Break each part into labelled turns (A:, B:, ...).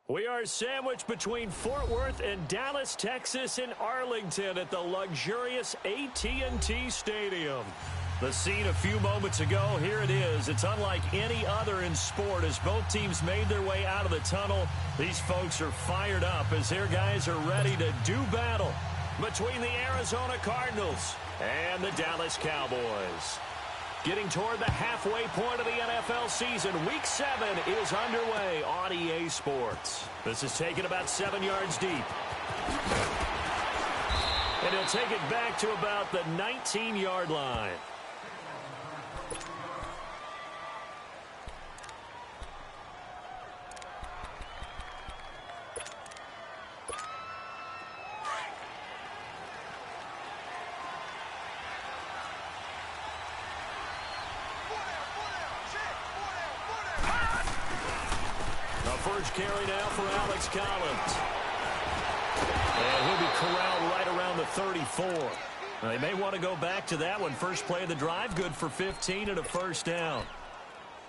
A: We are sandwiched between Fort Worth and Dallas, Texas, and Arlington at the luxurious AT&T Stadium. The scene a few moments ago, here it is. It's unlike any other in sport as both teams made their way out of the tunnel. These folks are fired up as their guys are ready to do battle between the Arizona Cardinals and the Dallas Cowboys. Getting toward the halfway point of the NFL season, Week 7 is underway on EA Sports. This is taken about 7 yards deep. And he'll take it back to about the 19-yard line. First carry now for Alex Collins. And he'll be corralled right around the 34. They may want to go back to that one. First play of the drive, good for 15 and a first down.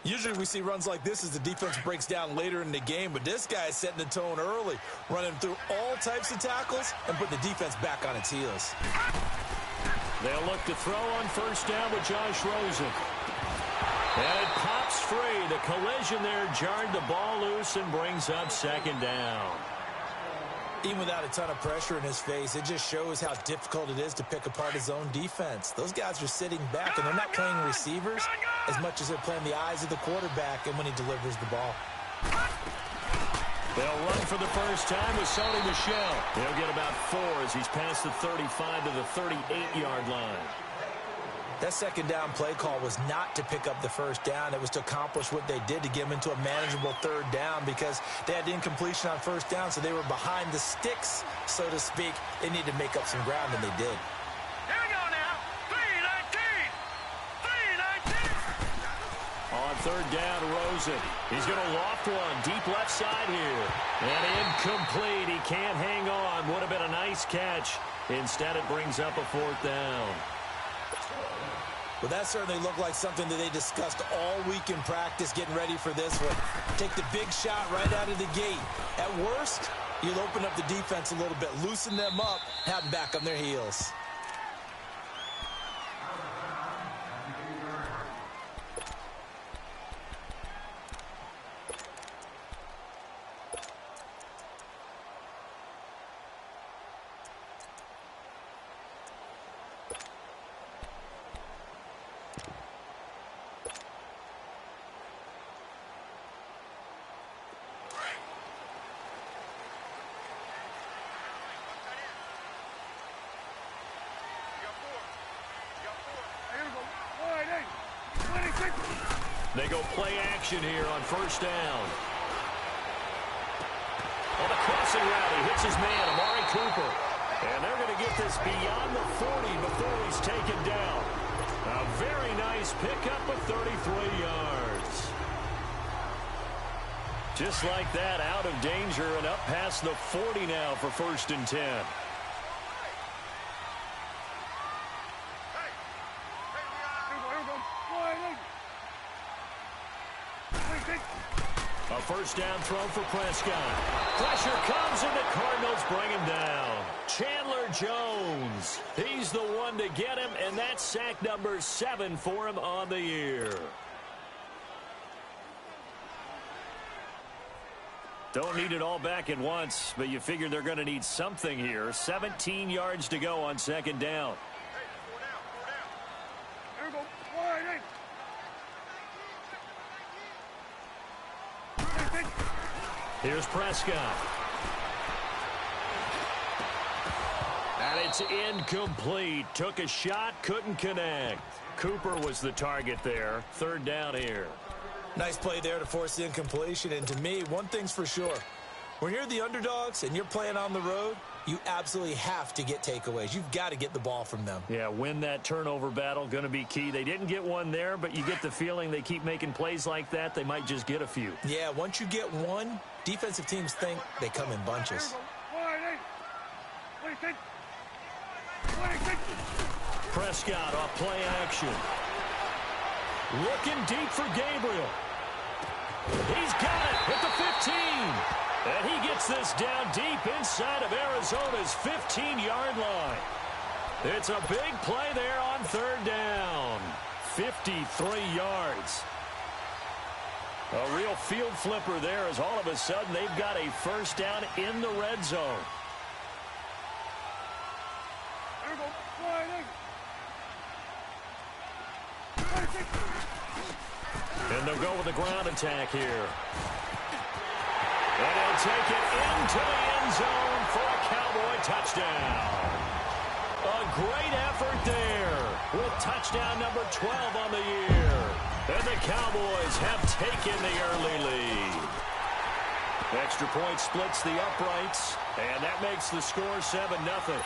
B: Usually we see runs like this as the defense breaks down later in the game, but this guy is setting the tone early, running through all types of tackles and put the defense back on its heels.
A: They'll look to throw on first down with Josh Rosen. And it pops free. The collision there jarred the ball loose and brings up second down.
B: Even without a ton of pressure in his face, it just shows how difficult it is to pick apart his own defense. Those guys are sitting back, and they're not playing receivers as much as they're playing the eyes of the quarterback and when he delivers the ball.
A: They'll run for the first time with Sony Michel. He'll get about 4 as he's past the 35 to the 38-yard line.
B: That second down play call was not to pick up the first down. It was to accomplish what they did to get them into a manageable third down because they had incompletion on first down, so they were behind the sticks, so to speak. They needed to make up some ground, and they did.
C: Here we go now. 3-19.
A: On third down, Rosen. He's going to loft one deep left side here. And incomplete. He can't hang on. Would have been a nice catch. Instead, it brings up a fourth down.
B: Well, that certainly looked like something that they discussed all week in practice, getting ready for this one. Take the big shot right out of the gate. At worst, you'll open up the defense a little bit, loosen them up, have them back on their heels.
A: They go play action here on first down. On the crossing route, he hits his man, Amari Cooper. And they're going to get this beyond the 40 before he's taken down. A very nice pickup of 33 yards. Just like that, out of danger and up past the 40 now for first and 10. A first down throw for Prescott. Pressure comes and the Cardinals bring him down. Chandler Jones. He's the one to get him, and that's sack number 7 for him on the year. Don't need it all back at once, but you figure they're going to need something here. 17 yards to go on second down. Here's Prescott. And it's incomplete. Took a shot, couldn't connect. Cooper was the target there. Third down here.
B: Nice play there to force the incompletion. And to me, one thing's for sure. When you're the underdogs and you're playing on the road, you absolutely have to get takeaways. You've got to get the ball from them.
A: Yeah, win that turnover battle, going to be key. They didn't get one there, but you get the feeling they keep making plays like that, they might just get a few.
B: Yeah, once you get one, defensive teams think they come in bunches.
A: Prescott off play action. Looking deep for Gabriel. He's got it at the 15. And he gets this down deep inside of Arizona's 15-yard line. It's a big play there on third down. 53 yards. A real field flipper there as all of a sudden they've got a first down in the red zone. And they'll go with the ground attack here. And he'll take it into the end zone for a Cowboy touchdown. A great effort there with touchdown number 12 on the year. And the Cowboys have taken the early lead. Extra point splits the uprights, and that makes the score 7-0.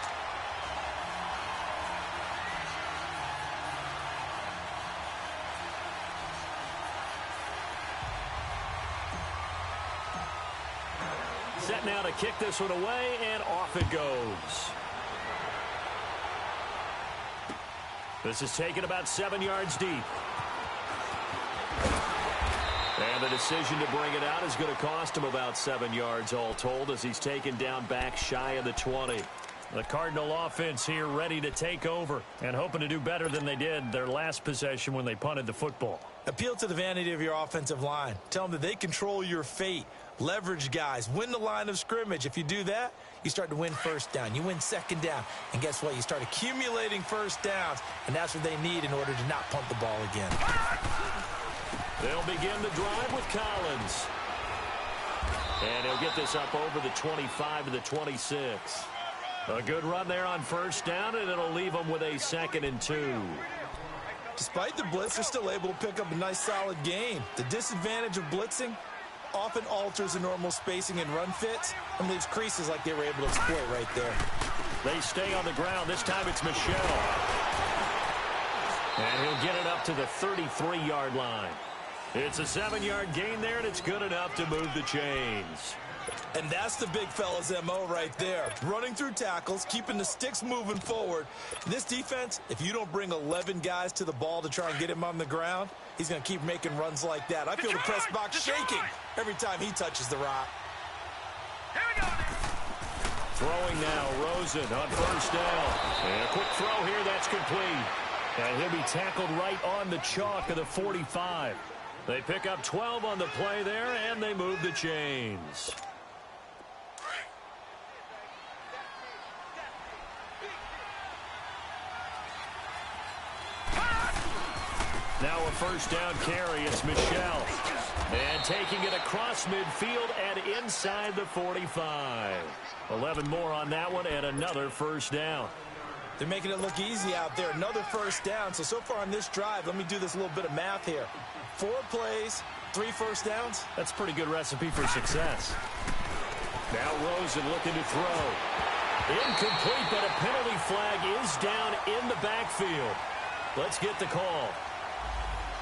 A: Set now to kick this one away, and off it goes. This is taken about 7 yards deep. And the decision to bring it out is going to cost him about 7 yards all told as he's taken down back shy of the 20. The Cardinal offense here ready to take over and hoping to do better than they did their last possession when they punted the football.
B: Appeal to the vanity of your offensive line. Tell them that they control your fate. Leverage guys. Win the line of scrimmage. If you do that, you start to win first down. You win second down. And guess what? You start accumulating first downs. And that's what they need in order to not punt the ball again.
A: They'll begin the drive with Collins. And he'll get this up over the 25 to the 26. A good run there on first down, and it'll leave them with a 2nd and 2.
B: Despite the blitz, they're still able to pick up a nice, solid gain. The disadvantage of blitzing often alters the normal spacing and run fits and leaves creases like they were able to exploit right there.
A: They stay on the ground. This time it's Michel. And he'll get it up to the 33-yard line. It's a 7-yard gain there, and it's good enough to move the chains.
B: And that's the big fella's MO right there. Running through tackles, keeping the sticks moving forward. This defense, if you don't bring 11 guys to the ball to try and get him on the ground, he's going to keep making runs like that. I feel the press box shaking every time he touches the rock.
C: Here we go.
A: Throwing now, Rosen on first down. And a quick throw here, that's complete. And he'll be tackled right on the chalk of the 45. They pick up 12 on the play there, and they move the chains. Now a first down carry, it's Michel. And taking it across midfield and inside the 45. 11 more on that one and another first down.
B: They're making it look easy out there. Another first down. So far on this drive, let me do this little bit of math here. 4 plays, 3 first downs.
A: That's a pretty good recipe for success. Now Rosen looking to throw. Incomplete, but a penalty flag is down in the backfield. Let's get the call.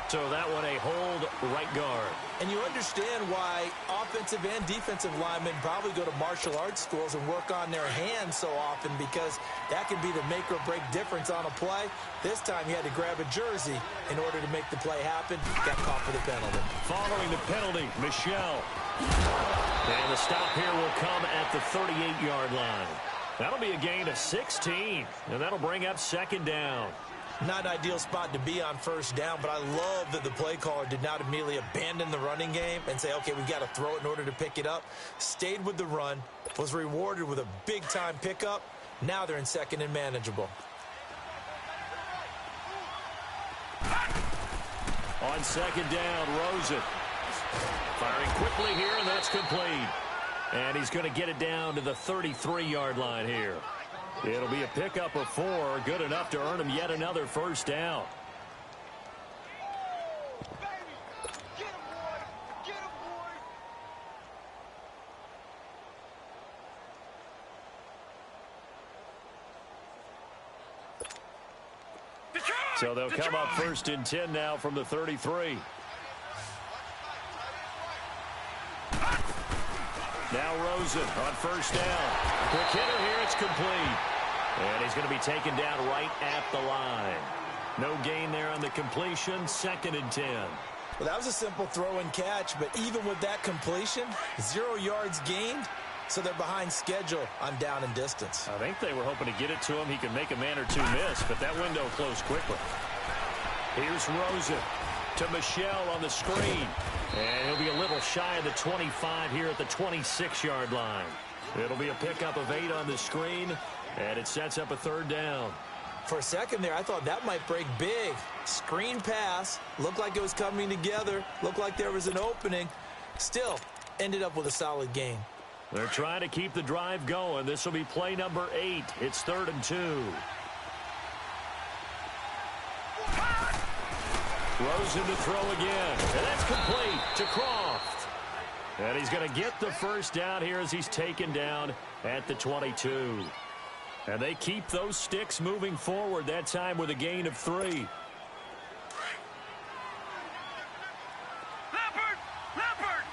A: So that one a hold right guard.
B: And you understand why offensive and defensive linemen probably go to martial arts schools and work on their hands so often, because that can be the make or break difference on a play. This time he had to grab a jersey in order to make the play happen. Got caught for the penalty.
A: Following the penalty, Michel. And the stop here will come at the 38-yard line. That'll be a gain of 16, and that'll bring up 2nd down.
B: Not an ideal spot to be on first down, but I love that the play caller did not immediately abandon the running game and say, okay, we've got to throw it in order to pick it up. Stayed with the run, was rewarded with a big-time pickup. Now they're in 2nd and manageable.
A: On 2nd down, Rosen. Firing quickly here, and that's complete. And he's going to get it down to the 33-yard line here. It'll be a pickup of 4, good enough to earn him yet another first down. So they'll come up 1st and 10 now from the 33. Now Rosen on first down. Quick hitter here, it's complete. And he's going to be taken down right at the line. No gain there on the completion, 2nd and 10.
B: Well, that was a simple throw and catch, but even with that completion, 0 yards gained, so they're behind schedule on down and distance.
A: I think they were hoping to get it to him. He could make a man or two miss, but that window closed quickly. Here's Rosen to Michelle on the screen. And he'll be a little shy of the 25 here at the 26-yard line. It'll be a pickup of 8 on the screen, and it sets up a 3rd down.
B: For a second there, I thought that might break big. Screen pass, looked like it was coming together, looked like there was an opening. Still, ended up with a solid gain.
A: They're trying to keep the drive going. This will be play number 8. It's 3rd and 2. Rosen to throw again, and that's complete to Croft. And he's going to get the 1st down here as he's taken down at the 22. And they keep those sticks moving forward, that time with a gain of 3.
C: Leopard! Leopard!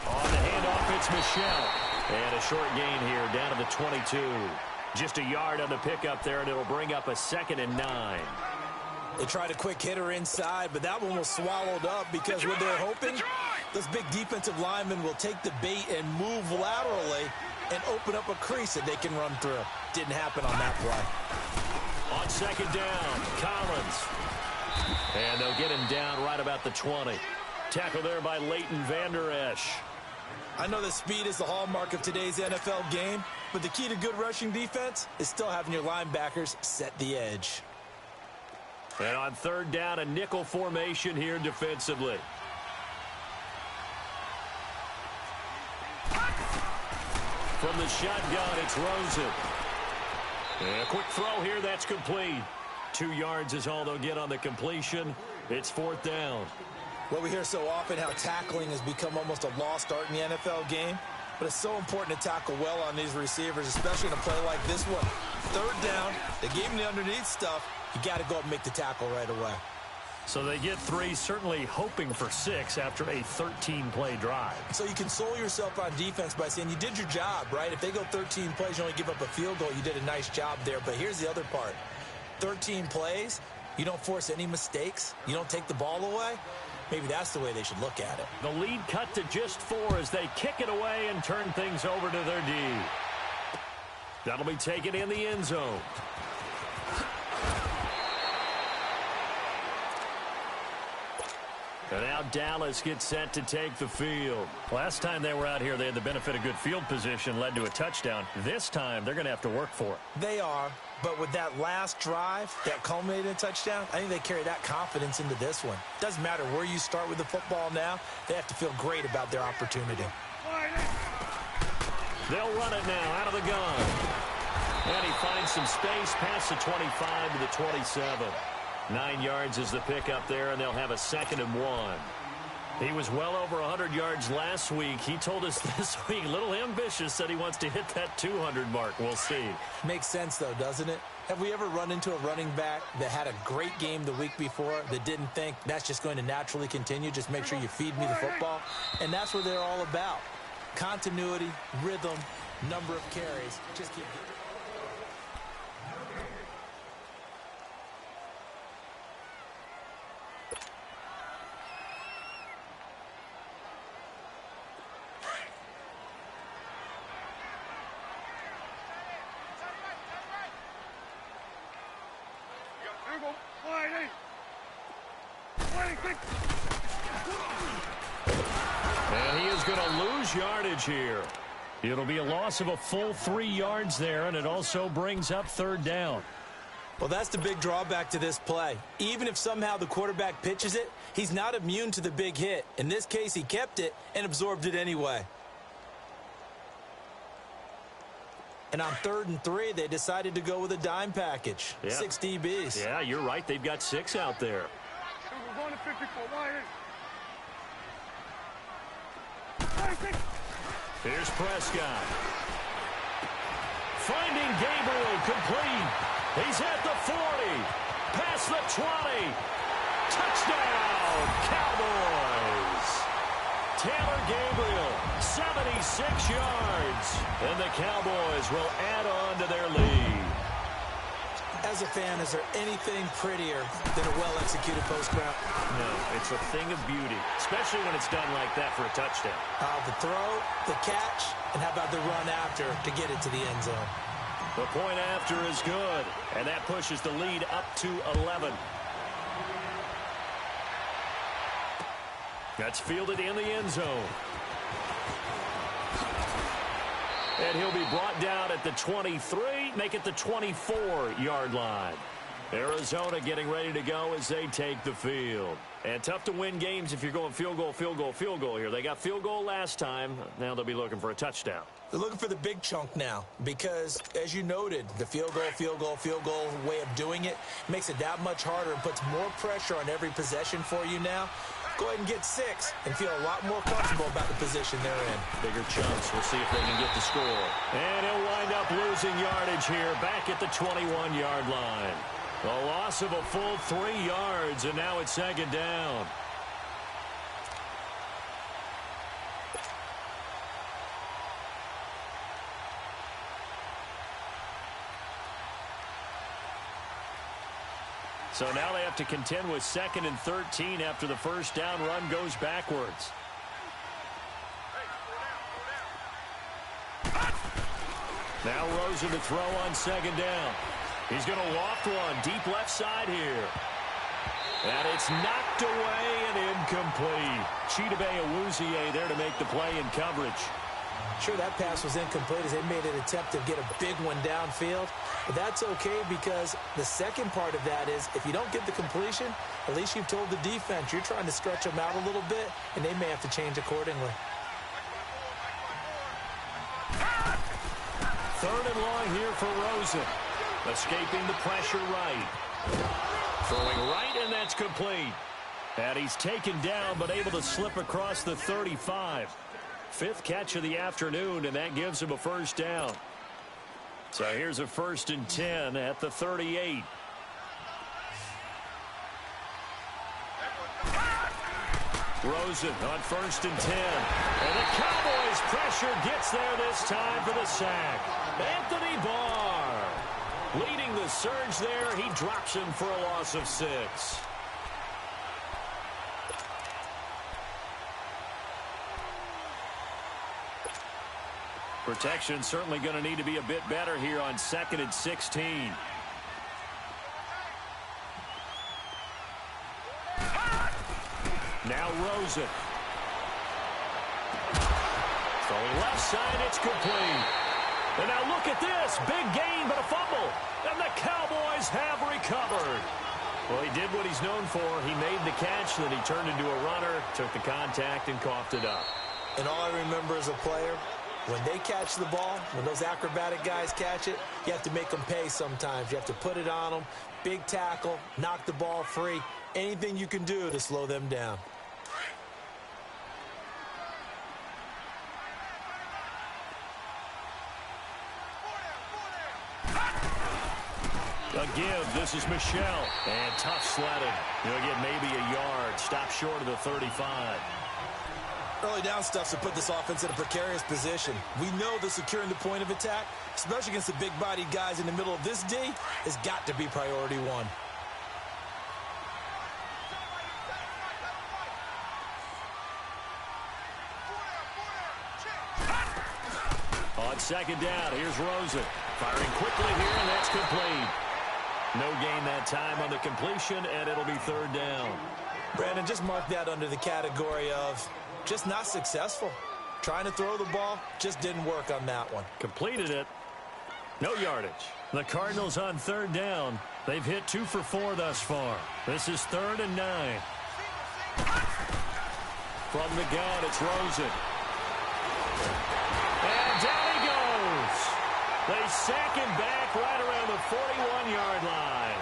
A: On the handoff, it's Michelle. And a short gain here down to the 22. Just a yard on the pickup there, and it'll bring up a 2nd and 9.
B: They tried a quick hitter inside, but that one was swallowed up because what they're hoping, those big defensive linemen will take the bait and move laterally and open up a crease that they can run through. Didn't happen on that play.
A: On 2nd down, Collins. And they'll get him down right about the 20. Tackle there by Leighton Vander Esch.
B: I know that speed is the hallmark of today's NFL game, but the key to good rushing defense is still having your linebackers set the edge.
A: And on 3rd down, a nickel formation here defensively. From the shotgun, it's Rosen. And a quick throw here, that's complete. 2 yards is all they'll get on the completion. It's 4th down.
B: Well, we hear so often how tackling has become almost a lost art in the NFL game, but it's so important to tackle well on these receivers, especially in a play like this one. 3rd down, they gave him the underneath stuff. You got to go up and make the tackle right away.
A: So they get 3, certainly hoping for 6 after a 13-play drive.
B: So you console yourself on defense by saying you did your job, right? If they go 13 plays, you only give up a field goal, you did a nice job there. But here's the other part. 13 plays, you don't force any mistakes, you don't take the ball away. Maybe that's the way they should look at it.
A: The lead cut to just 4 as they kick it away and turn things over to their D. That'll be taken in the end zone. And now Dallas gets set to take the field. Last time they were out here, they had the benefit of good field position, led to a touchdown. This time, they're going to have to work for it.
B: They are, but with that last drive that culminated in a touchdown, I think they carry that confidence into this one. Doesn't matter where you start with the football now, they have to feel great about their opportunity.
A: They'll run it now out of the gun. And he finds some space past the 25 to the 27. 9 yards is the pickup there, and they'll have a 2nd and 1. He was well over 100 yards last week. He told us this week, a little ambitious, said he wants to hit that 200 mark. We'll see.
B: Makes sense, though, doesn't it? Have we ever run into a running back that had a great game the week before that didn't think that's just going to naturally continue? Just make sure you feed me the football. And that's what they're all about. Continuity, rhythm, number of carries. Just keep getting.
A: And he is going to lose yardage here. It'll be a loss of a full 3 yards there, and it also brings up 3rd down.
B: Well, that's the big drawback to this play. Even if somehow the quarterback pitches it, he's not immune to the big hit. In this case, he kept it and absorbed it anyway. And on 3rd and 3, they decided to go with a dime package. Yeah. 6 DBs.
A: Yeah, you're right. They've got 6 out there. Here's Prescott. Finding Gabriel complete. He's at the 40. Past the 20. Touchdown, Cowboys. Taylor Gabriel, 76 yards. And the Cowboys will add on to their lead.
B: As a fan, is there anything prettier than a well-executed post route?
A: No, it's a thing of beauty, especially when it's done like that for a touchdown.
B: The throw, the catch, and how about the run after to get it to the end zone?
A: The point after is good, and that pushes the lead up to 11. That's fielded in the end zone. And he'll be brought down at the 23, make it the 24-yard line. Arizona getting ready to go as they take the field. And tough to win games if you're going field goal, field goal, field goal here. They got field goal last time. Now they'll be looking for a touchdown.
B: They're looking for the big chunk now because, as you noted, the field goal way of doing it makes it that much harder and puts more pressure on every possession for you now. Go ahead and get 6 and feel a lot more comfortable about the position they're in.
A: Bigger chunks. We'll see if they can get the score. And he'll wind up losing yardage here back at the 21-yard line. A loss of a full 3 yards, and now it's second down. So now they have to contend with 2nd and 13 after the first down run goes backwards. Now Rosen to throw on 2nd down. He's going to loft one deep left side here. And it's knocked away and incomplete. Chidobe Awuzie there to make the play in coverage.
B: Sure, that pass was incomplete as they made an attempt to get a big one downfield. But that's okay because the second part of that is if you don't get the completion, at least you've told the defense you're trying to stretch them out a little bit, and they may have to change accordingly.
A: 3rd and long here for Rosen. Escaping the pressure right. Throwing right, and that's complete. And he's taken down but able to slip across the 35. 5th catch of the afternoon, and that gives him a first down. So here's a 1st and 10 at the 38. Rosen on 1st and 10. And the Cowboys pressure gets there this time for the sack. Anthony Barr leading the surge there. He drops him for a loss of 6. Protection certainly going to need to be a bit better here on 2nd and 16. Now Rosen. Throwing left side, it's complete. And now look at this. Big gain, but a fumble. And the Cowboys have recovered. Well, he did what he's known for. He made the catch, then he turned into a runner, took the contact, and coughed it up.
B: And all I remember as a player, when they catch the ball, when those acrobatic guys catch it, you have to make them pay sometimes. You have to put it on them, big tackle, knock the ball free, anything you can do to slow them down.
A: A give. This is Michelle. And tough sledding. He'll get maybe a yard. Stop short of the 35.
B: Early down stuff's to put this offense in a precarious position. We know that securing the point of attack, especially against the big-bodied guys in the middle of this D, has got to be priority 1.
A: On 2nd down, here's Rosen. Firing quickly here, and that's complete. No gain that time on the completion, and it'll be 3rd down.
B: Brandon, just mark that under the category of just not successful. Trying to throw the ball, just didn't work on that one.
A: Completed it. No yardage. The Cardinals on 3rd down. They've hit 2 for 4 thus far. This is 3rd and 9. From the gun, it's Rosen. And down he goes. They sack him back right around the 41-yard line.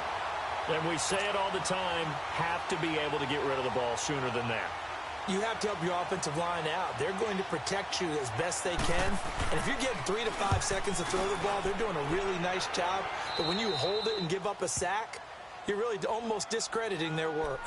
A: And we say it all the time, have to be able to get rid of the ball sooner than that.
B: You have to help your offensive line out. They're going to protect you as best they can. And if you're getting 3 to 5 seconds to throw the ball, they're doing a really nice job. But when you hold it and give up a sack, you're really almost discrediting their work.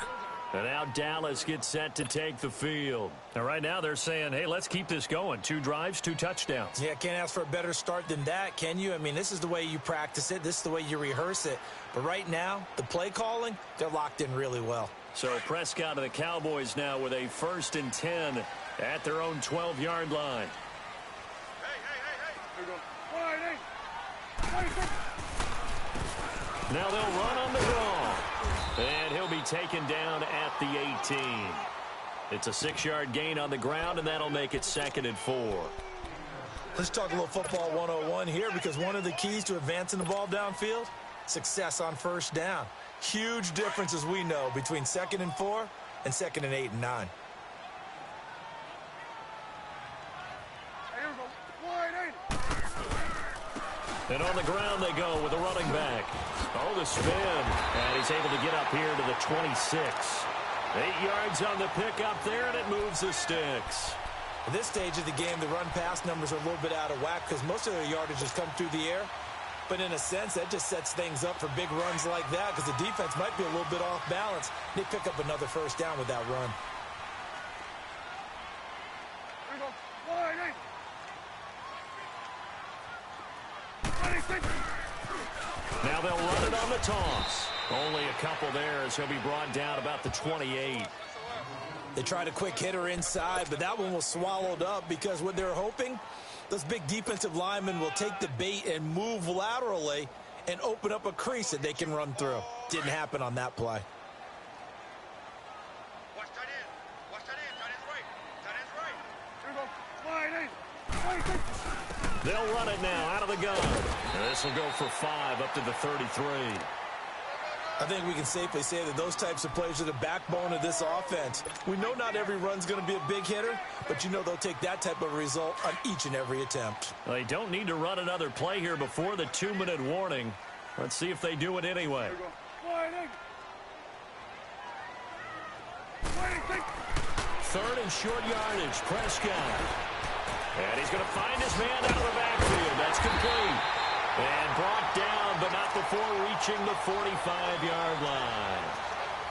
A: And now Dallas gets set to take the field. And right now they're saying, hey, let's keep this going. 2 drives, 2 touchdowns.
B: Yeah, can't ask for a better start than that, can you? I mean, this is the way you practice it. This is the way you rehearse it. But right now, the play calling, they're locked in really well.
A: So Prescott and the Cowboys now with a 1st and 10 at their own 12-yard line. Now they'll run on the draw. And he'll be taken down at the 18. It's a 6-yard gain on the ground, and that'll make it 2nd and 4.
B: Let's talk a little football 101 here, because one of the keys to advancing the ball downfield, success on 1st down. Huge difference, as we know, between 2nd and 4 and 2nd and 8 and 9.
A: And on the ground they go with a running back. Oh, the spin. And he's able to get up here to the 26. 8 yards on the pickup there, and it moves the sticks.
B: At this stage of the game, the run-pass numbers are a little bit out of whack because most of their yardage has come through the air. But in a sense, that just sets things up for big runs like that because the defense might be a little bit off balance. They pick up another 1st down with that run.
A: Now they'll run it on the toss. Only a couple there as he'll be brought down about the 28.
B: They tried a quick hitter inside, but that one was swallowed up because what they're hoping, those big defensive linemen will take the bait and move laterally and open up a crease that they can run through. Didn't happen on that play.
C: Watch tight end. Watch tight end. Tight end's right. Tight end's right.
A: They'll run it now out of the gun. This will go for 5 up to the 33.
B: I think we can safely say that those types of plays are the backbone of this offense. We know not every run's going to be a big hitter, but you know they'll take that type of result on each and every attempt.
A: Well, they don't need to run another play here before the 2-minute warning. Let's see if they do it anyway. 3rd and short yardage. Prescott. And he's going to find his man out of the backfield. That's complete. And brought down, but not before reaching the 45-yard line.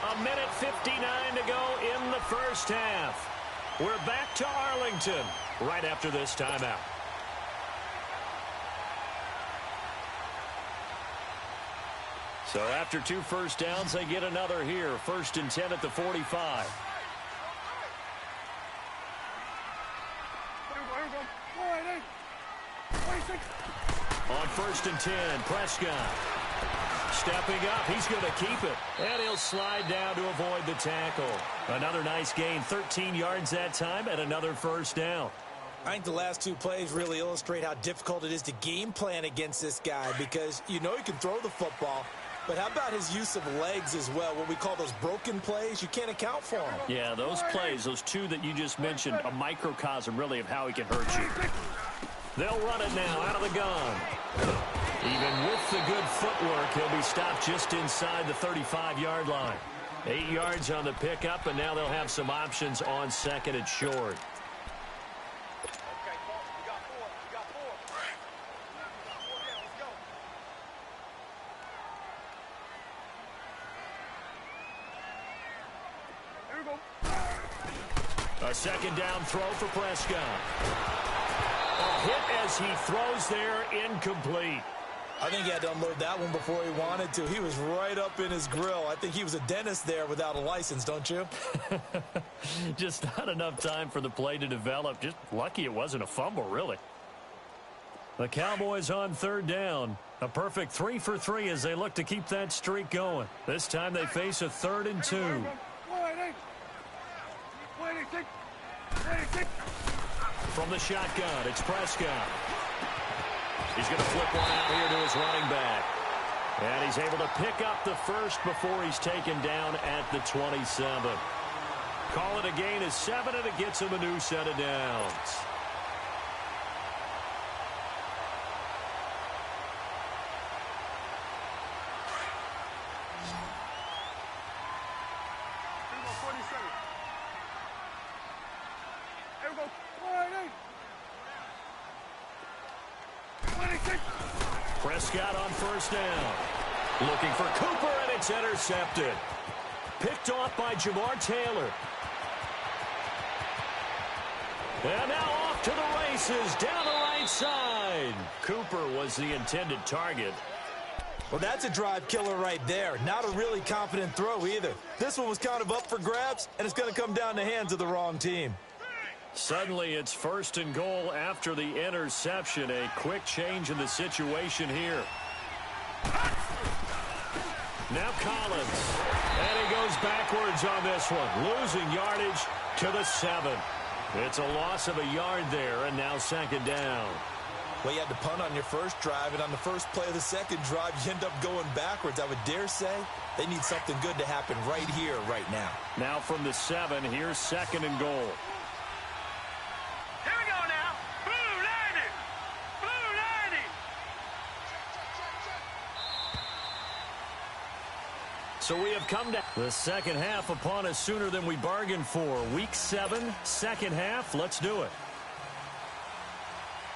A: 1:59 to go in the 1st half. We're back to Arlington right after this timeout. So after 2 1st downs, they get another here. 1st and 10 at the 45. On 1st and 10, Prescott. Stepping up, he's going to keep it. And he'll slide down to avoid the tackle. Another nice gain, 13 yards that time, and another 1st down.
B: I think the last 2 plays really illustrate how difficult it is to game plan against this guy because you know he can throw the football, but how about his use of legs as well? What we call those broken plays, you can't account for them.
A: Yeah, those plays, those 2 that you just mentioned, a microcosm really of how he can hurt you. They'll run it now out of the gun. Even with the good footwork, he'll be stopped just inside the 35-yard line. 8 yards on the pickup, and now they'll have some options on 2nd and short. A 2nd down throw for Prescott. A hit as he throws there, incomplete.
B: I think he had to unload that one before he wanted to. He was right up in his grill. I think he was a dentist there without a license, don't you?
A: Just not enough time for the play to develop. Just lucky it wasn't a fumble, really. The Cowboys on 3rd down. A perfect 3 for 3 as they look to keep that streak going. This time they face a 3rd and 2. From the shotgun, it's Prescott. He's going to flip one out here to his running back. And he's able to pick up the 1st before he's taken down at the 27. Call it a gain of 7, and it gets him a new set of downs. Prescott on 1st down. Looking for Cooper, and it's intercepted. picked off by Jamar Taylor. And now off to the races, down the right side. Cooper was the intended target.
B: Well, that's a drive killer right there. Not a really confident throw either. This one was kind of up for grabs, and it's going to come down the hands of the wrong team.
A: Suddenly, it's 1st and goal after the interception. A quick change in the situation here. Now Collins. And he goes backwards on this one, losing yardage to the 7. It's a loss of a yard there, and now 2nd down.
B: Well, you had to punt on your first drive, and on the first play of the second drive, you end up going backwards. I would dare say they need something good to happen right here, right now.
A: Now from the 7, here's 2nd and goal.
C: Here we go now. Blue 90. Blue 90.
A: So we have come to the second half upon us sooner than we bargained for. Week 7, second half. Let's do it.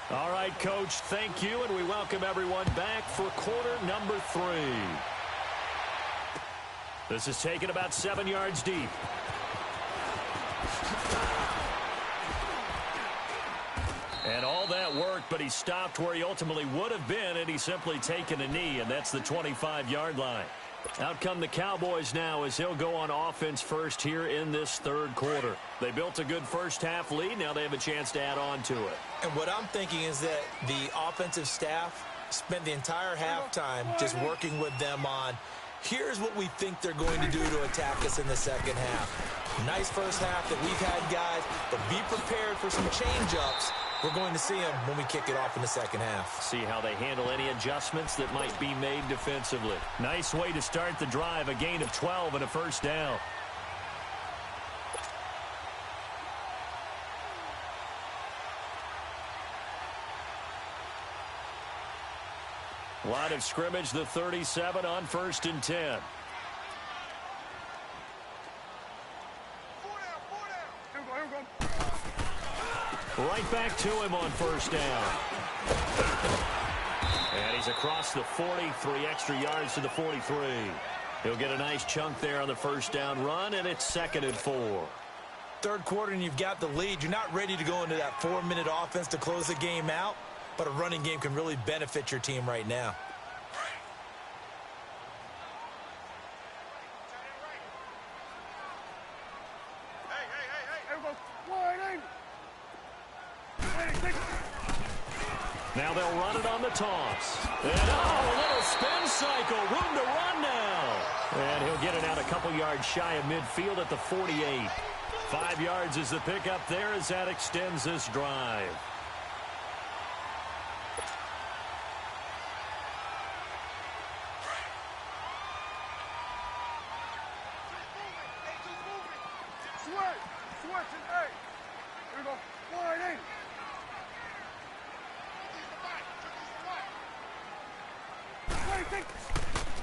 A: All right, Coach, thank you, and we welcome everyone back for quarter number 3. This is taken about 7 yards deep. And all that work, but he stopped where he ultimately would have been, and he's simply taken a knee, and that's the 25-yard line. Out come the Cowboys now as he'll go on offense first here in this 3rd quarter. They built a good first-half lead. Now they have a chance to add on to it.
B: And what I'm thinking is that the offensive staff spent the entire halftime just working with them on, here's what we think they're going to do to attack us in the second half. Nice first half that we've had, guys, but be prepared for some change-ups. We're going to see them when we kick it off in the second half.
A: See how they handle any adjustments that might be made defensively. Nice way to start the drive, a gain of 12 and a first down. Line of scrimmage, the 37 on 1st and 10. Right back to him on 1st down. And he's across the 40, 3 extra yards to the 43. He'll get a nice chunk there on the 1st down run, and it's 2nd and 4.
B: 3rd quarter, and you've got the lead. You're not ready to go into that 4-minute offense to close the game out, but a running game can really benefit your team right now.
A: Now they'll run it on the toss. And a little spin cycle. Room to run now. And he'll get it out a couple yards shy of midfield at the 48. 5 yards is the pickup there as that extends this drive.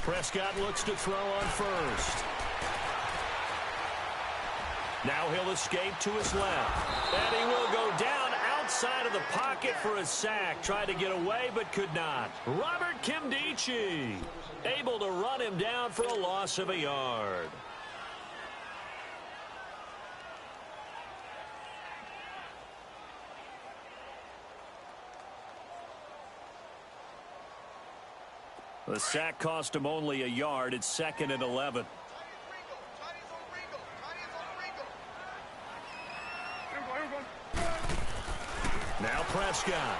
A: Prescott looks to throw on first. Now he'll escape to his left. And he will go down outside of the pocket for a sack. Tried to get away, but could not. Robert Kimdichie able to run him down for a loss of a yard. The sack cost him only a yard. It's 2nd and 11. Now Prescott.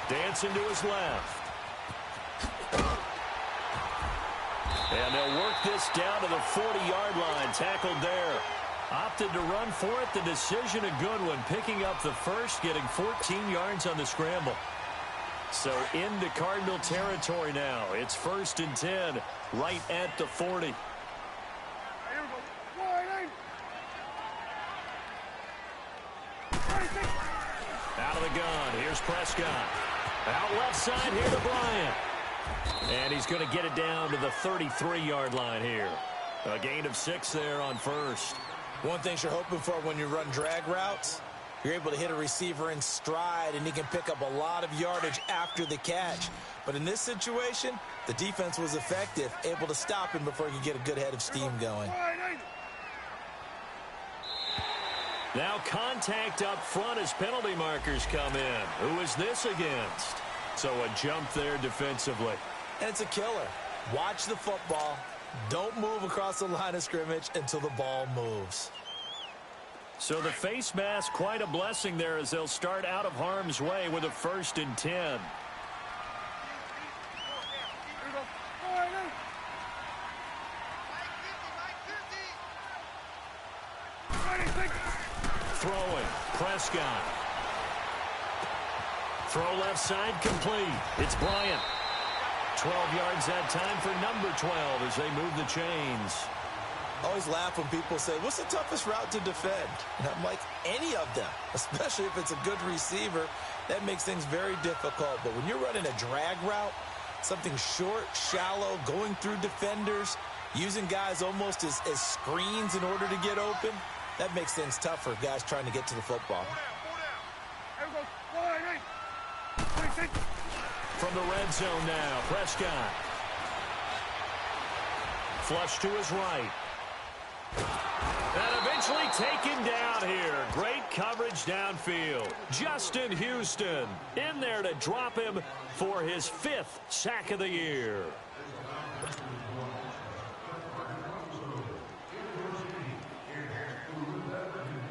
A: Dancing to his left. And they'll work this down to the 40-yard line. Tackled there. Opted to run for it. The decision a good one. Picking up the first, getting 14 yards on the scramble. So into Cardinal territory now. It's 1st and 10 right at the 40. Out of the gun. Here's Prescott. Out left side here to Bryant. And he's going to get it down to the 33-yard line here. A gain of 6 there on first.
B: One thing you're hoping for when you run drag routes, You're able to hit a receiver in stride, and he can pick up a lot of yardage after the catch. But in this situation, the defense was effective, able to stop him before he could get a good head of steam going.
A: Now contact up front as penalty markers come in. Who is this against? So a jump there defensively.
B: And it's a killer. Watch the football. Don't move across the line of scrimmage until the ball moves.
A: So the face mask, quite a blessing there as they'll start out of harm's way with a 1st and 10. Throwing, Prescott. Throw left side complete. It's Bryant. 12 yards that time for number 12 as they move the chains.
B: I always laugh when people say, what's the toughest route to defend? And I'm like, any of them, especially if it's a good receiver. That makes things very difficult. But when you're running a drag route, something short, shallow, going through defenders, using guys almost as screens in order to get open, that makes things tough for guys trying to get to the football.
A: From the red zone now, Prescott. Flush to his right. And eventually taken down here. Great coverage downfield. Justin Houston in there to drop him for his 5th sack of the year.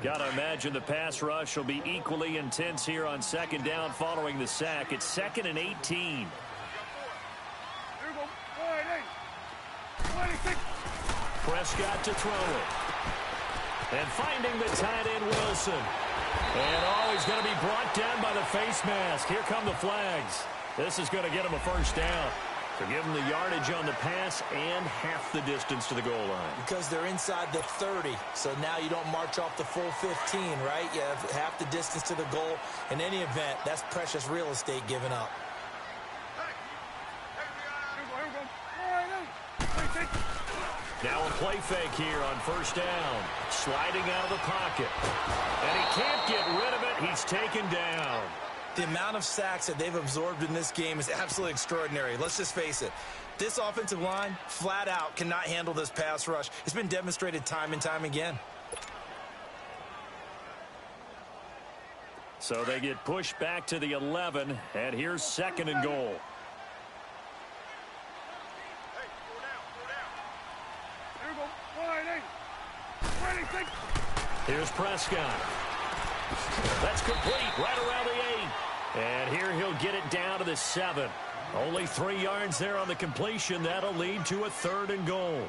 A: Got to imagine the pass rush will be equally intense here on 2nd down following the sack. It's 2nd and 18. Prescott to throw it. And finding the tight end, Wilson. And he's going to be brought down by the face mask. Here come the flags. This is going to get him a 1st down. So give them the yardage on the pass and half the distance to the goal line.
B: Because they're inside the 30, so now you don't march off the full 15, right? You have half the distance to the goal. In any event, that's precious real estate given up.
A: Now a play fake here on 1st down. Sliding out of the pocket. And he can't get rid of it. He's taken down.
B: The amount of sacks that they've absorbed in this game is absolutely extraordinary. Let's just face it. This offensive line, flat out, cannot handle this pass rush. It's been demonstrated time and time again.
A: So they get pushed back to the 11, and here's 2nd and goal. Here's Prescott. That's complete right around the 8. And here he'll get it down to the 7. Only 3 yards there on the completion. That'll lead to a 3rd and goal.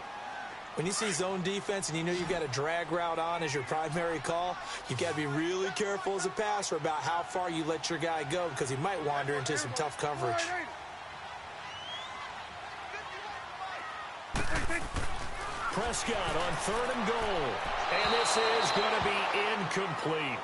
B: When you see zone defense and you know you've got a drag route on as your primary call, you've got to be really careful as a passer about how far you let your guy go because he might wander into some tough coverage.
A: Prescott on 3rd and goal. And this is going to be incomplete.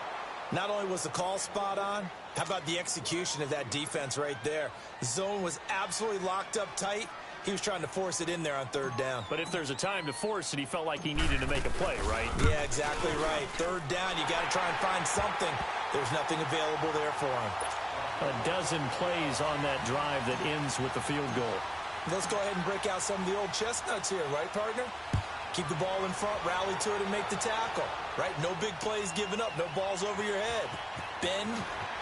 B: Not only was the call spot on, how about the execution of that defense right there? The zone was absolutely locked up tight. He was trying to force it in there on 3rd down.
A: But if there's a time to force it, he felt like he needed to make a play, right?
B: Yeah, exactly right. 3rd down, you got to try and find something. There's nothing available there for him.
A: A dozen plays on that drive that ends with the field goal.
B: Let's go ahead and break out some of the old chestnuts here, right, partner? Keep the ball in front, rally to it, and make the tackle, right? No big plays given up, no balls over your head. Bend,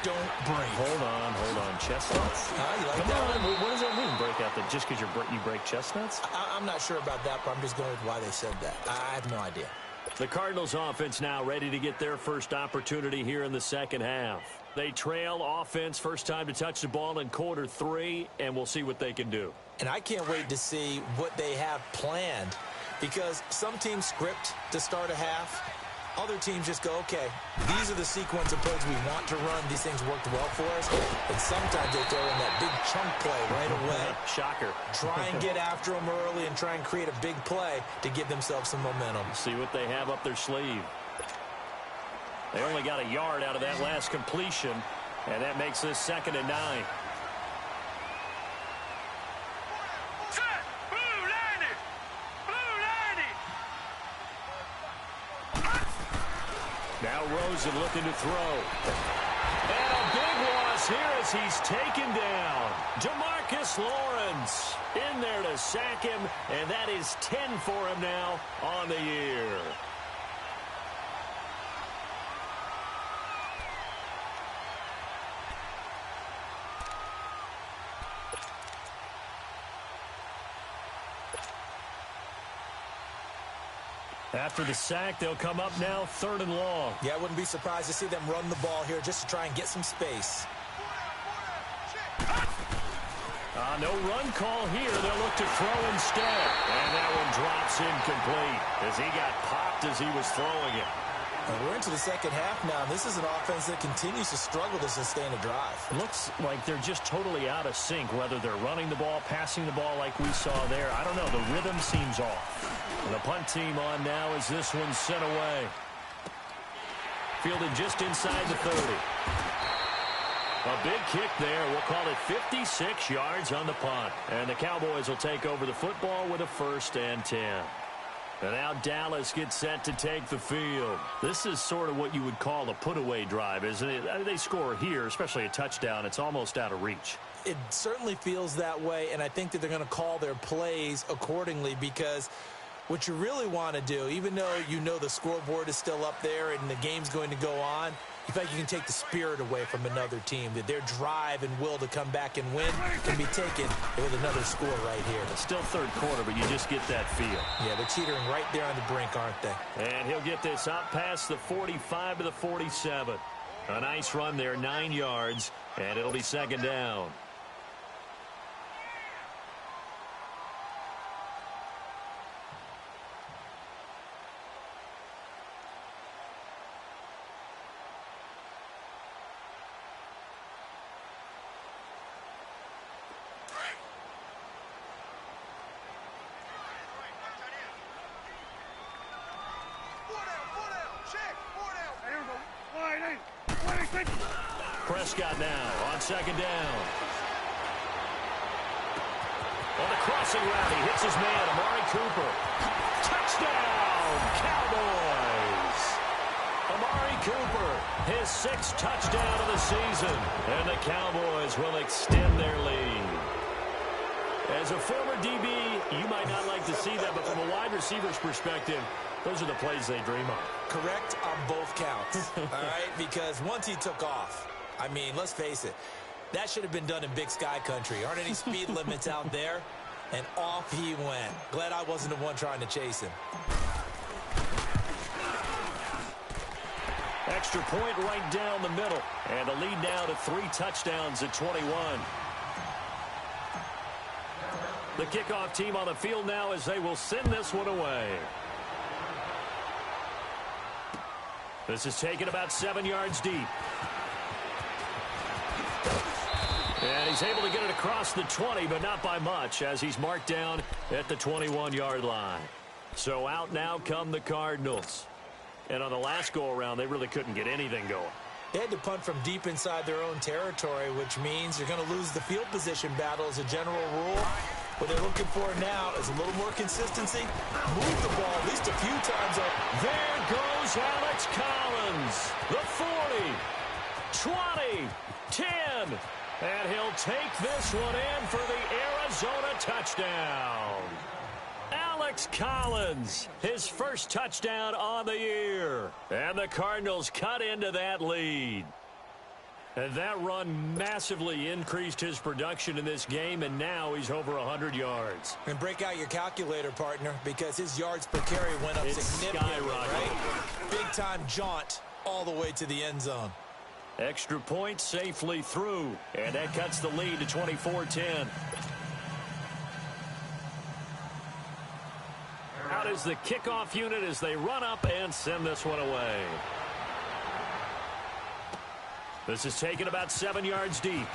B: don't break.
A: Hold on. Chestnuts?
B: You like
A: Come
B: that
A: on,
B: one?
A: what does that mean, break out? Just because you break chestnuts?
B: I'm not sure about that, but I'm just going with why they said that. I have no idea.
A: The Cardinals offense now ready to get their first opportunity here in the 2nd half. They trail offense, first time to touch the ball in quarter 3, and we'll see what they can do.
B: And I can't wait to see what they have planned because some teams script to start a half. Other teams just go, okay, these are the sequence of plays we want to run. These things worked well for us. And sometimes they throw in that big chunk play right away.
A: Shocker.
B: Try and get after them early and try and create a big play to give themselves some momentum.
A: See what they have up their sleeve. They only got a yard out of that last completion, and that makes this 2nd and 9. Now goes and looking to throw. And a big loss here as he's taken down. Demarcus Lawrence in there to sack him, and that is 10 for him now on the year. After the sack, they'll come up now 3rd and long.
B: Yeah, I wouldn't be surprised to see them run the ball here just to try and get some space.
A: No run call here. They'll look to throw instead. And that one drops incomplete as he got popped as he was throwing it.
B: And we're into the second half now. This is an offense that continues to struggle to sustain a drive.
A: It looks like they're just totally out of sync, whether they're running the ball, passing the ball like we saw there. I don't know. The rhythm seems off. And the punt team on now as this one's sent away. Fielded just inside the 30. A big kick there. We'll call it 56 yards on the punt. And the Cowboys will take over the football with a 1st and 10. And now Dallas gets set to take the field. This is sort of what you would call a put-away drive, isn't it? I mean, they score here, especially a touchdown. It's almost out of reach.
B: It certainly feels that way, and I think that they're going to call their plays accordingly because what you really want to do, even though you know the scoreboard is still up there and the game's going to go on, you feel like you can take the spirit away from another team, that their drive and will to come back and win can be taken with another score right here.
A: It's still 3rd quarter, but you just get that feel.
B: Yeah, they're teetering right there on the brink, aren't they?
A: And he'll get this up past the 45 to the 47. A nice run there, 9 yards, and it'll be 2nd down. Prescott now on 2nd down. On the crossing route, he hits his man, Amari Cooper. Touchdown, Cowboys! Amari Cooper, his 6th touchdown of the season. And the Cowboys will extend their lead. As a former DB, you might not like to see that, but from a wide receiver's perspective, those are the plays they dream of.
B: Correct on both counts, all right? Because once he took off, I mean, let's face it, that should have been done in Big Sky country. Aren't any speed limits out there? And off he went. Glad I wasn't the one trying to chase him.
A: Extra point right down the middle. And the lead now to 3 touchdowns at 21. The kickoff team on the field now as they will send this one away. This is taken about 7 yards deep. And he's able to get it across the 20, but not by much, as he's marked down at the 21-yard line. So out now come the Cardinals. And on the last go-around, they really couldn't get anything going.
B: They had to punt from deep inside their own territory, which means you're going to lose the field position battle as a general rule. What they're looking for now is a little more consistency. Move the ball at least a few times up.
A: There goes Alex Collins. The 40, 20, 10. And he'll take this one in for the Arizona touchdown. Alex Collins, his first touchdown on the year. And the Cardinals cut into that lead. And that run massively increased his production in this game, and now he's over 100 yards.
B: And break out your calculator, partner, because his yards per carry went up significantly, right? Big-time jaunt all the way to the end zone.
A: Extra point safely through, and that cuts the lead to 24-10. Out is the kickoff unit as they run up and send this one away. This is taken about 7 yards deep.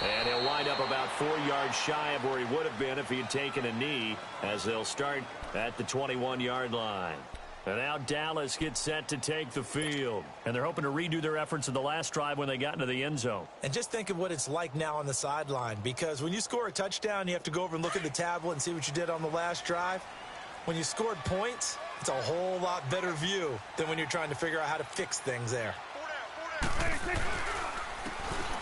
A: And he'll wind up about 4 yards shy of where he would have been if he had taken a knee, as they'll start at the 21-yard line. And now Dallas gets set to take the field. And they're hoping to redo their efforts in the last drive when they got into the end zone.
B: And just think of what it's like now on the sideline, because when you score a touchdown, you have to go over and look at the tablet and see what you did on the last drive. When you scored points, It's a whole lot better view than when you're trying to figure out how to fix things there.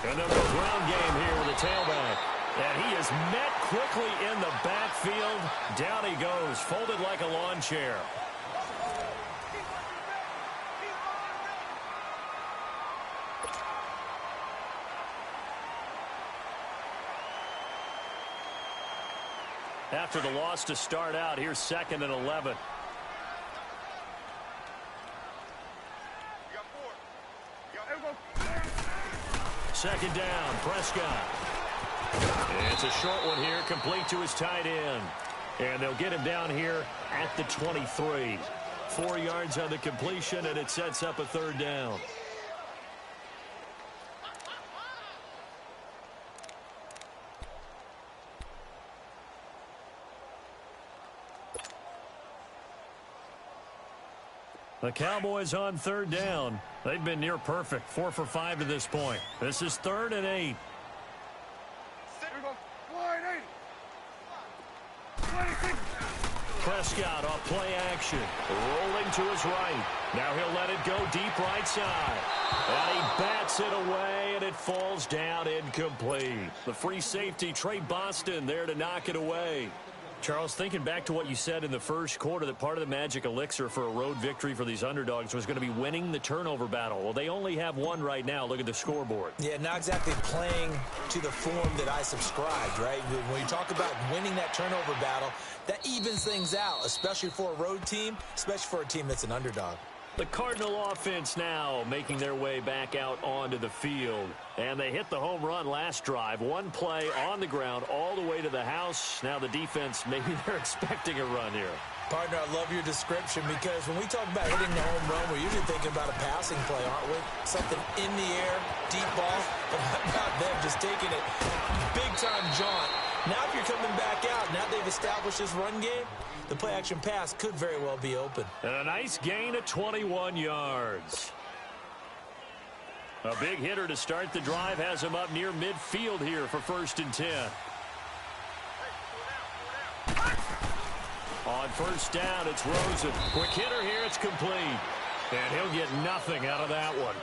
A: Another ground game here with the tailback. And he is met quickly in the backfield. Down he goes, folded like a lawn chair. After the loss to start out, here's 2nd and 11. Second down, Prescott. It's a short one here, complete to his tight end. And they'll get him down here at the 23. 4 yards on the completion, and it sets up a 3rd down. The Cowboys on 3rd down. They've been near perfect, 4 for 5 to this point. This is 3rd and 8. Prescott off play action. Rolling to his right. Now he'll let it go deep right side. And he bats it away, and it falls down incomplete. The free safety, Trey Boston, there to knock it away. Charles, thinking back to what you said in the first quarter, that part of the magic elixir for a road victory for these underdogs was going to be winning the turnover battle. Well, they only have one right now. Look at the scoreboard.
B: Yeah, not exactly playing to the form that I subscribed, right? When you talk about winning that turnover battle, that evens things out, especially for a road team, especially for a team that's an underdog.
A: The Cardinal offense now making their way back out onto the field. And they hit the home run last drive. One play on the ground all the way to the house. Now the defense, maybe they're expecting a run here.
B: Partner, I love your description, because when we talk about hitting the home run, we're usually thinking about a passing play, aren't we? Something in the air, deep ball, but how about them just taking it big-time jaunt. Now if you're coming back out, now they've established this run game, the play-action pass could very well be open.
A: And a nice gain of 21 yards. A big hitter to start the drive has him up near midfield here for 1st and 10. On 1st down, it's Rosen. Quick hitter here, it's complete. And he'll get nothing out of that one.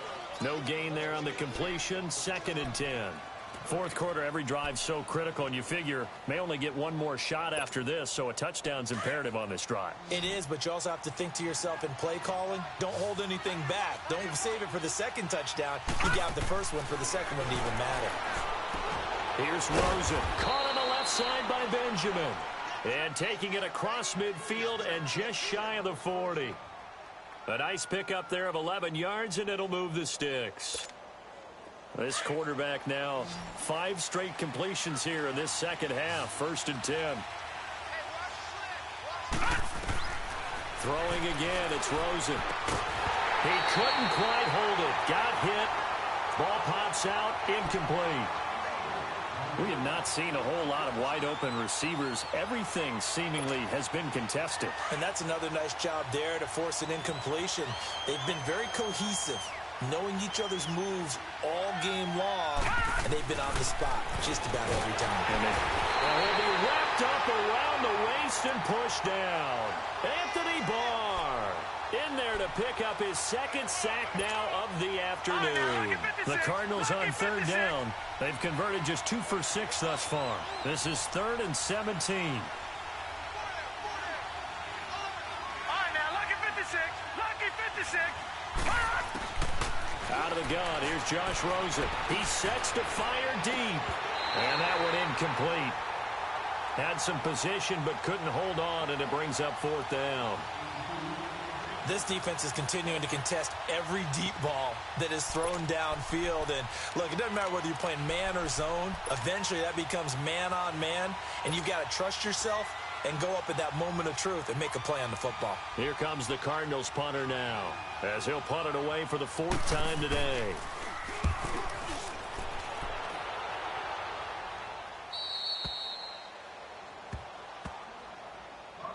A: No gain there on the completion, 2nd and 10. 4th quarter, every drive's so critical, and you figure may only get one more shot after this, so a touchdown's imperative on this drive.
B: It is, but you also have to think to yourself in play calling, don't hold anything back. Don't save it for the 2nd touchdown. You got the 1st one for the 2nd one to even matter.
A: Here's Rosen, caught on the left side by Benjamin. And taking it across midfield and just shy of the 40. A nice pickup there of 11 yards, and it'll move the sticks. This quarterback now 5 straight completions here in this 2nd half. 1st and 10. Throwing again, it's Rosen. He couldn't quite hold it. Got hit. Ball pops out, incomplete. We have not seen a whole lot of wide-open receivers. Everything seemingly has been contested.
B: And that's another nice job there to force an incompletion. They've been very cohesive, knowing each other's moves all game long, and they've been on the spot just about every time.
A: And he'll be wrapped up around the waist and pushed down. Anthony Barr in there to pick up his 2nd sack now of the afternoon. The Cardinals on 3rd down. They've converted just 2 for 6 thus far. This is 3rd and 17.
C: All right, now, lucky 56. Lucky 56.
A: Out of the gun, here's Josh Rosen. He sets to fire deep. And that one incomplete. Had some position but couldn't hold on, and it brings up 4th down.
B: This defense is continuing to contest every deep ball that is thrown downfield. And look, it doesn't matter whether you're playing man or zone. Eventually that becomes man on man, and you've got to trust yourself and go up at that moment of truth and make a play on the football.
A: Here comes the Cardinals punter now, as he'll punt it away for the 4th time today.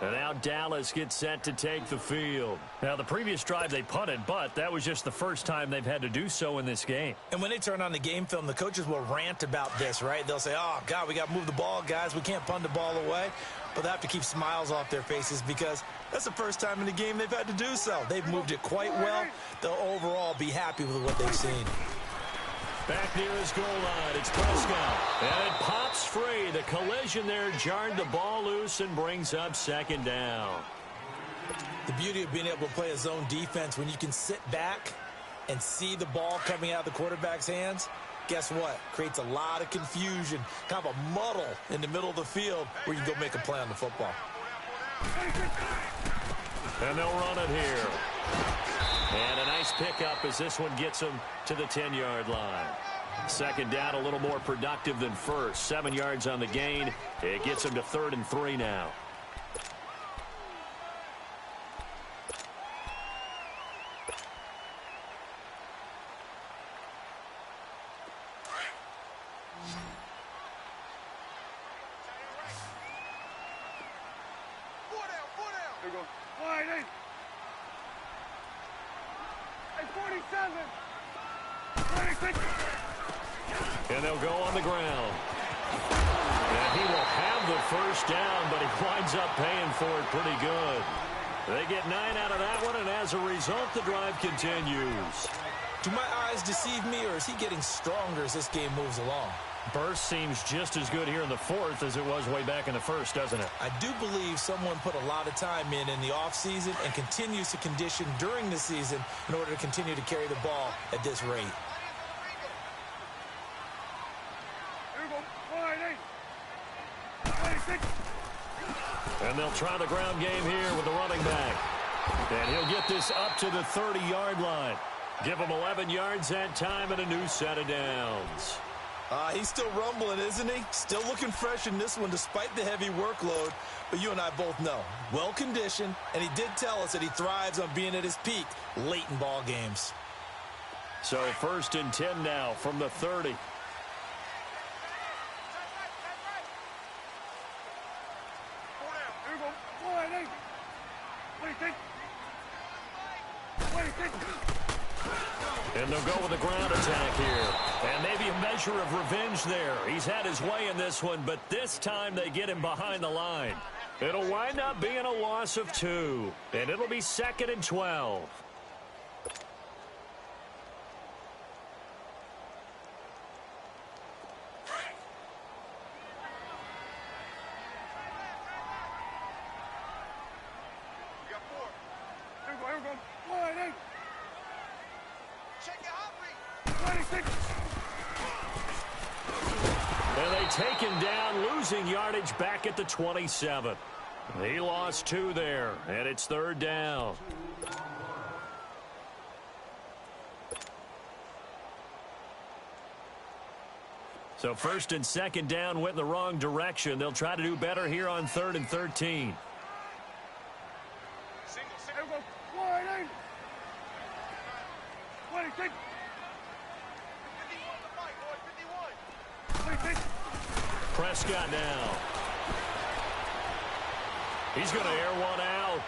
A: And now Dallas gets set to take the field. Now, the previous drive they punted, but that was just the first time they've had to do so in this game.
B: And when they turn on the game film, the coaches will rant about this, right? They'll say, oh, God, we got to move the ball, guys. We can't punt the ball away. But they have to keep smiles off their faces because That's the first time in the game they've had to do so. They've moved it quite well. They'll overall be happy with what they've seen.
A: Back near his goal line, it's Prescott. And it pops free. The collision there jarred the ball loose and brings up second down.
B: The beauty of being able to play a zone defense when you can sit back and see the ball coming out of the quarterback's hands, guess what? Creates a lot of confusion, kind of a muddle in the middle of the field where you can go make a play on the football.
A: And they'll run it here. And a nice pickup as this one gets them to the 10-yard line. Second down, a little more productive than first. 7 yards on the gain. It gets them to 3rd and 3 now. And they'll go on the ground. And he will have the first down, but he winds up paying for it pretty good. They get 9 out of that one, and as a result, the drive continues.
B: Do my eyes deceive me, or is he getting stronger as this game moves along?
A: Burst seems just as good here in the 4th as it was way back in the 1st, doesn't it?
B: I do believe someone put a lot of time in the offseason and continues to condition during the season in order to continue to carry the ball at this rate.
A: And they'll try the ground game here with the running back. And he'll get this up to the 30-yard line. Give him 11 yards that time and a new set of downs.
B: He's still rumbling, isn't he? Still looking fresh in this one despite the heavy workload. But you and I both know, well-conditioned, and he did tell us that he thrives on being at his peak late in ball games.
A: So 1st and 10 now from the 30. And they'll go with a ground attack here. And maybe a measure of revenge there. He's had his way in this one, but this time they get him behind the line. It'll wind up being a loss of 2. And it'll be 2nd and 12. And they take him down, losing yardage back at the 27. He lost 2 there, and it's 3rd down. So 1st and 2nd down went in the wrong direction. They'll try to do better here on 3rd and 13. Prescott now. He's going to air one out.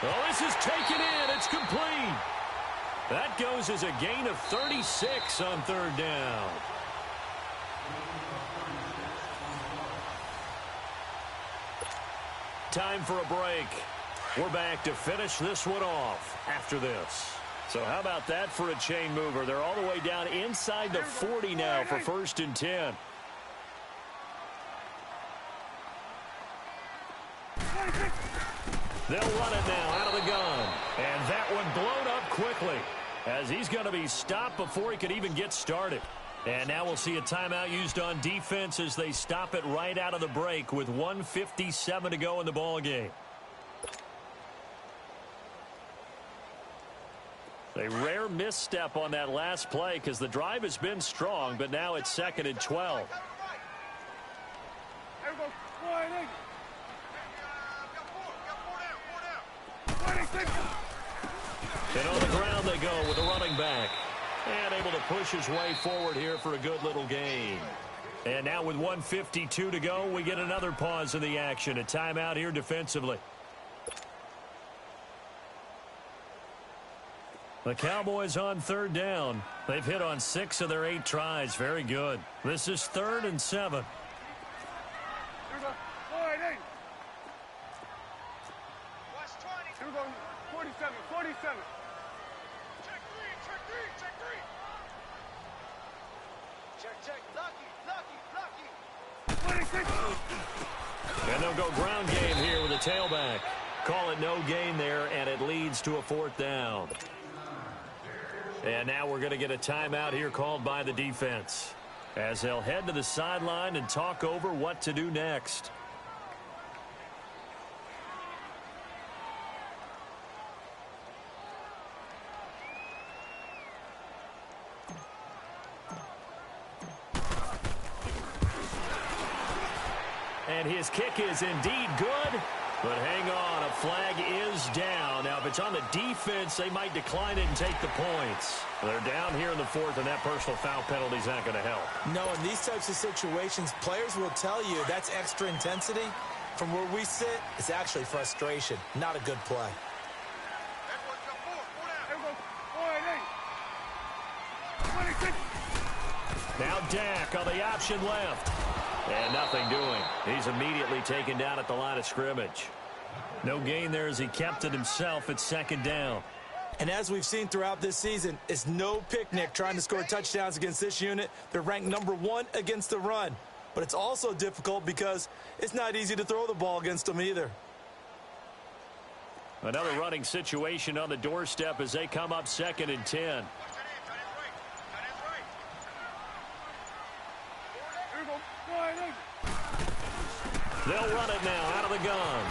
A: Oh, this is taken in. It's complete. That goes as a gain of 36 on 3rd down. Time for a break. We're back to finish this one off after this. So how about that for a chain mover? They're all the way down inside the 40 now for 1st and 10. They'll run it now out of the gun. And that one blown up quickly as he's going to be stopped before he could even get started. And now we'll see a timeout used on defense as they stop it right out of the break with 1:57 to go in the ball game. A rare misstep on that last play because the drive has been strong, but now it's 2nd and 12. And on the ground they go with a running back. And able to push his way forward here for a good little gain. And now with 1:52 to go, we get another pause in the action. A timeout here defensively. The Cowboys on 3rd down. They've hit on 6 of their 8 tries. Very good. This is 3rd and 7.
C: center. Check three, check three, check three. Check, lucky. 26.
A: And they'll go ground game here with a tailback. Call it no gain there, and it leads to a 4th down. And now we're going to get a timeout here called by the defense, as they'll head to the sideline and talk over what to do next. And his kick is indeed good. But hang on, a flag is down. Now, if it's on the defense, they might decline it and take the points. They're down here in the 4th, and that personal foul penalty is not going to help.
B: No, in these types of situations, players will tell you that's extra intensity. From where we sit, it's actually frustration, not a good play.
A: Now Dak on the option left. And nothing doing. He's immediately taken down at the line of scrimmage. No gain there as he kept it himself at 2nd down.
B: And as we've seen throughout this season, it's no picnic trying to score touchdowns against this unit. They're ranked number 1 against the run. But it's also difficult because it's not easy to throw the ball against them either.
A: Another running situation on the doorstep as they come up 2nd and 10. They'll run it now out of the gun.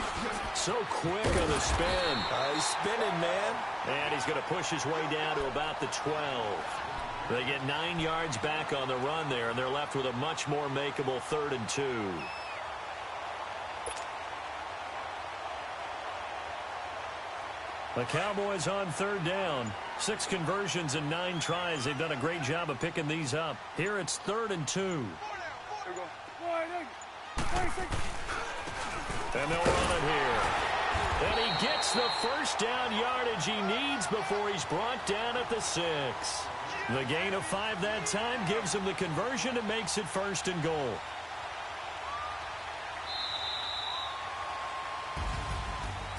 A: So quick on the spin.
B: He's spinning, man.
A: And he's going to push his way down to about the 12. They get 9 yards back on the run there, and they're left with a much more makeable 3rd and 2. The Cowboys on 3rd down. 6 conversions and 9 tries. They've done a great job of picking these up. Here it's 3rd and 2. And they'll run it here. And he gets the first down yardage he needs before he's brought down at the 6. The gain of 5 that time gives him the conversion and makes it 1st and goal.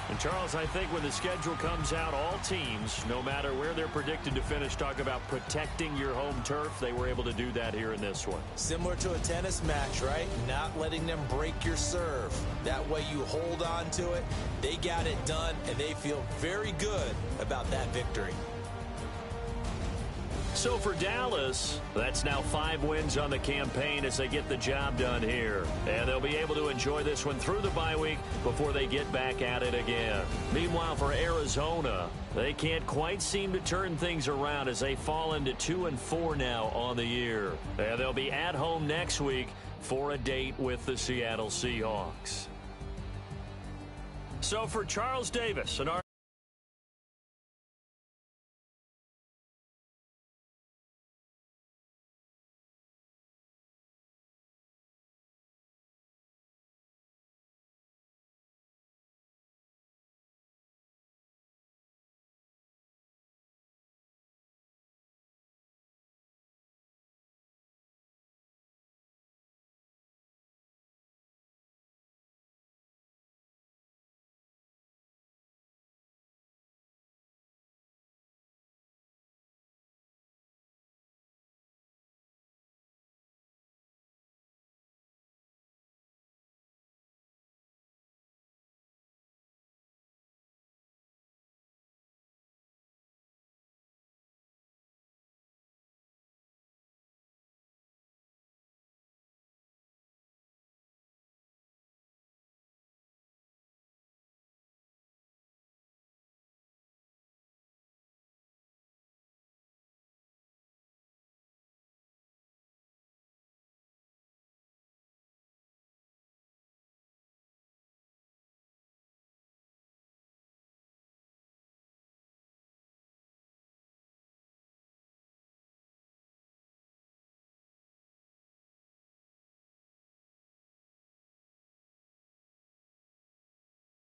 A: And Charles, I think when the schedule comes out, all teams, no matter where they're predicted to finish, talk about protecting your home turf. They were able to do that here in this one.
B: Similar to a tennis match, right? Not letting them break your serve. That way you hold on to it. They got it done, and they feel very good about that victory.
A: So for Dallas, that's now 5 wins on the campaign as they get the job done here. And they'll be able to enjoy this one through the bye week before they get back at it again. Meanwhile, for Arizona, they can't quite seem to turn things around as they fall into 2-4 now on the year. And they'll be at home next week for a date with the Seattle Seahawks. So for Charles Davis and our